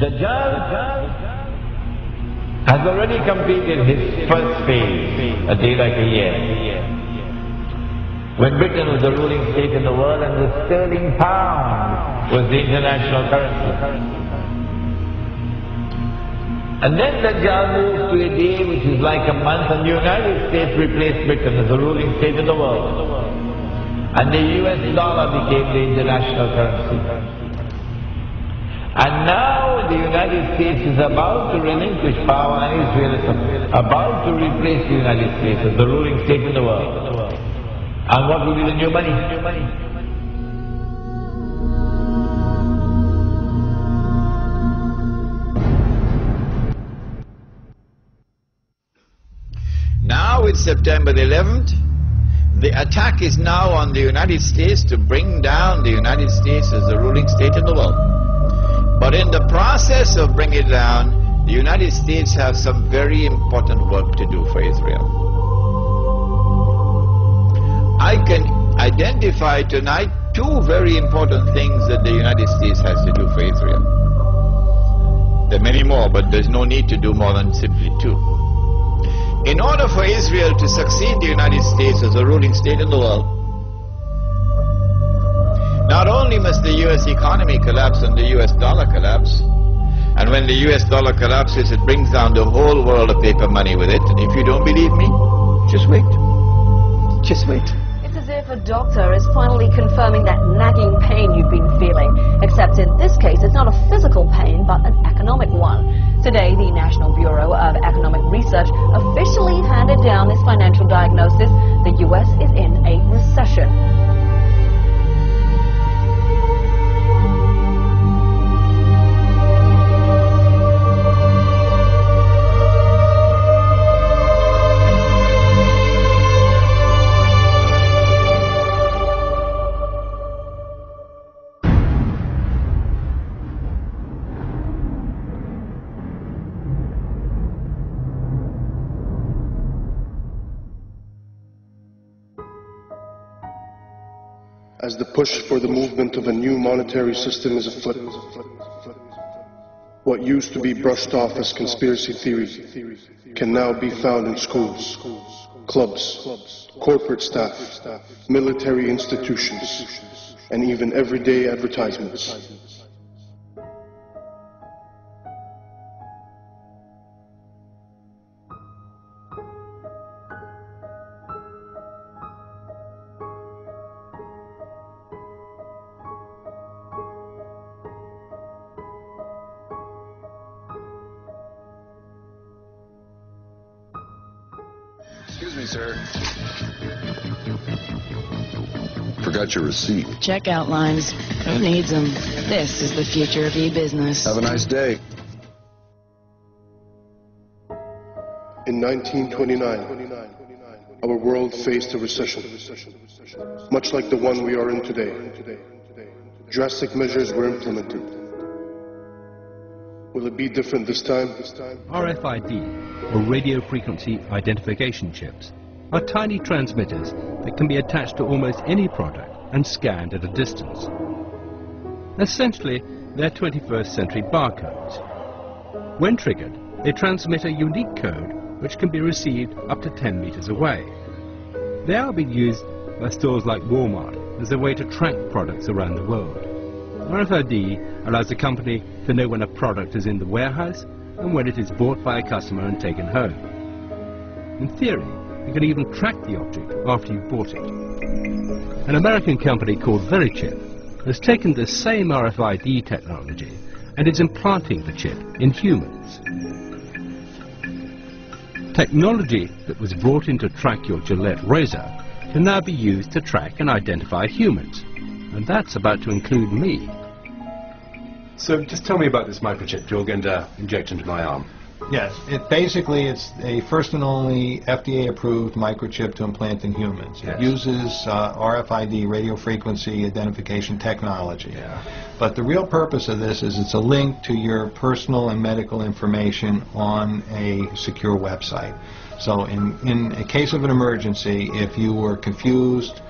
Dajjal has already completed his first phase, a day like a year. When Britain was the ruling state in the world and the sterling pound was the international currency. And then Dajjal moved to a day which is like a month, and the United States replaced Britain as the ruling state in the world. And the US dollar became the international currency. And now the United States is about to relinquish power, and Israel is about to replace the United States as the ruling state in the world. And what will be the new money? Now it's September the 11th. The attack is now on the United States to bring down the United States as the ruling state in the world. But in the process of bringing it down, the United States has some very important work to do for Israel. I can identify tonight two very important things that the United States has to do for Israel. There are many more, but there's no need to do more than simply two. In order for Israel to succeed the United States as a ruling state in the world, not only must the US economy collapse and the US dollar collapse, and when the US dollar collapses, it brings down the whole world of paper money with it. And if you don't believe me, just wait. Just wait. It's as if a doctor is finally confirming that nagging pain you've been feeling. Except in this case, it's not a physical pain, but an economic one. Today, the National Bureau of Economic Research officially handed down this financial diagnosis. The US is in a recession. As the push for the movement of a new monetary system is afoot, what used to be brushed off as conspiracy theory can now be found in schools, clubs, corporate staff, military institutions, and even everyday advertisements. Excuse me, sir. Forgot your receipt. Checkout lines. Who needs them? This is the future of e-business. Have a nice day. In 1929, our world faced a recession, much like the one we are in today. Drastic measures were implemented. Will it be different this time? RFID, or radio frequency identification chips, are tiny transmitters that can be attached to almost any product and scanned at a distance. Essentially, they're 21st century barcodes. When triggered, they transmit a unique code which can be received up to 10 meters away. They are being used by stores like Walmart as a way to track products around the world. RFID allows the company to know when a product is in the warehouse and when it is bought by a customer and taken home. In theory, you can even track the object after you've bought it. An American company called Verichip has taken the same RFID technology and is implanting the chip in humans. Technology that was brought in to track your Gillette razor can now be used to track and identify humans. And that's about to include me. So just tell me about this microchip you're going to inject into my arm. Yes, it's a first and only FDA-approved microchip to implant in humans. Yes. It uses RFID, radio frequency identification technology. Yeah. But the real purpose of this is it's a link to your personal and medical information on a secure website. So in a case of an emergency, if you were confused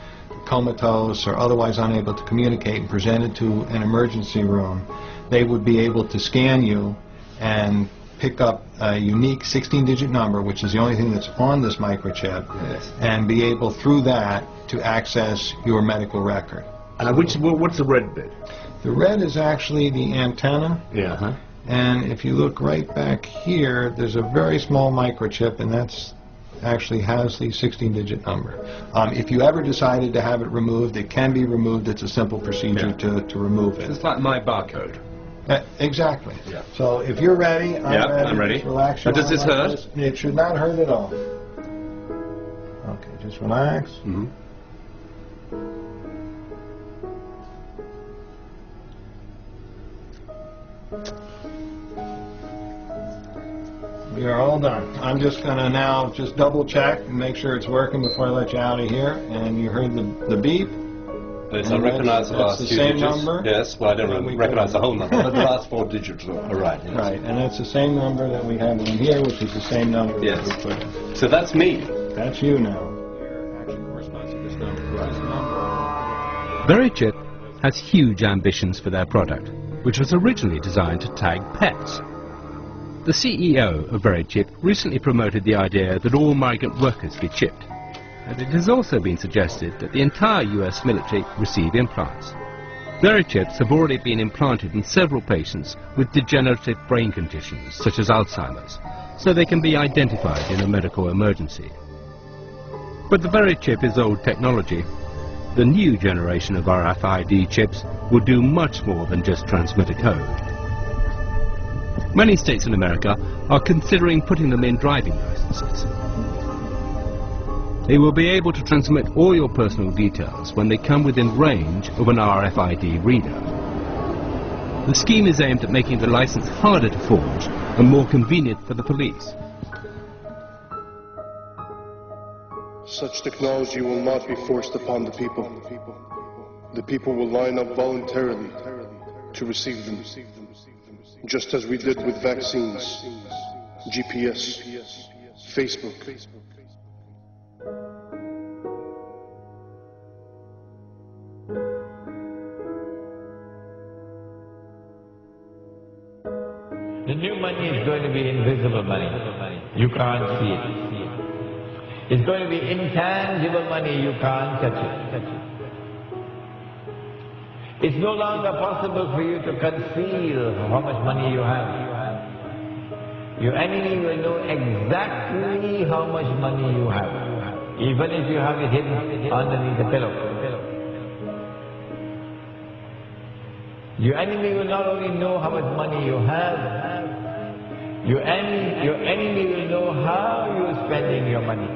comatose or otherwise unable to communicate and presented to an emergency room, they would be able to scan you and pick up a unique 16-digit number, which is the only thing that's on this microchip, and be able through that to access your medical record. What's the red bit? The red is actually the antenna. Yeah. And if you look right back here, there's a very small microchip, and that's actually has the 16-digit number. If you ever decided to have it removed, it can be removed. It's a simple procedure to remove it. It's like my barcode. Exactly. Yeah. So if you're ready, I'm ready. Just relax your Does this hurt? It should not hurt at all. Okay, just relax. Mm-hmm. We are all done. I'm just going to now just double check and make sure it's working before I let you out of here. And you heard the beep. Yes, I recognize the last few digits. Same number. Yes, well I don't recognize the whole number, but the last 4 digits are right. Yes. Right, and it's the same number that we have on here, which is the same number that we put in. So that's me. That's you now. VeriChip has huge ambitions for their product, which was originally designed to tag pets. The CEO of VeriChip recently promoted the idea that all migrant workers be chipped, and it has also been suggested that the entire US military receive implants. VeriChips have already been implanted in several patients with degenerative brain conditions such as Alzheimer's, so they can be identified in a medical emergency. But the VeriChip is old technology. The new generation of RFID chips will do much more than just transmit a code. Many states in America are considering putting them in driving licenses. They will be able to transmit all your personal details when they come within range of an RFID reader. The scheme is aimed at making the license harder to forge and more convenient for the police. Such technology will not be forced upon the people. The people will line up voluntarily to receive them, just as we did with vaccines, GPS, Facebook. The new money is going to be invisible money. You can't see it. It's going to be intangible money. You can't touch it. It's no longer possible for you to conceal how much money you have. Your enemy will know exactly how much money you have, even if you have it hidden underneath the pillow. Your enemy will not only know how much money you have, your enemy will know how you're spending your money.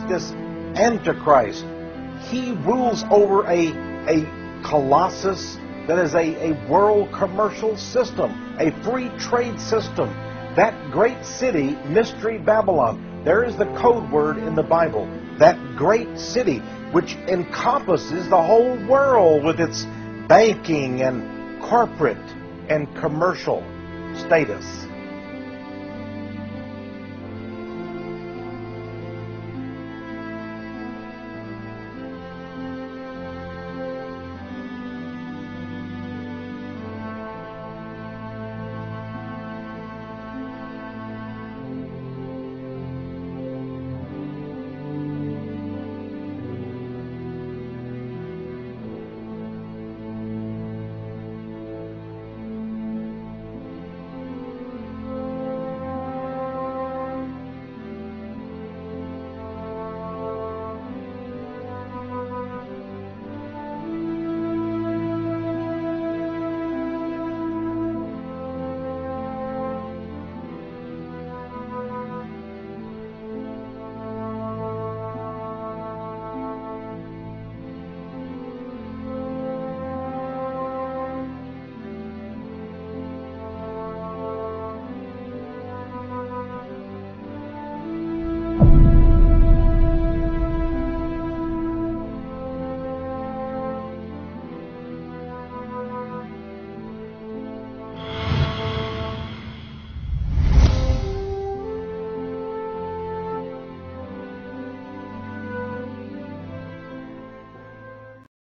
This Antichrist, he rules over a colossus that is a world commercial system, a free trade system. That great city, Mystery Babylon, there is the code word in the Bible. That great city, which encompasses the whole world with its banking and corporate and commercial status.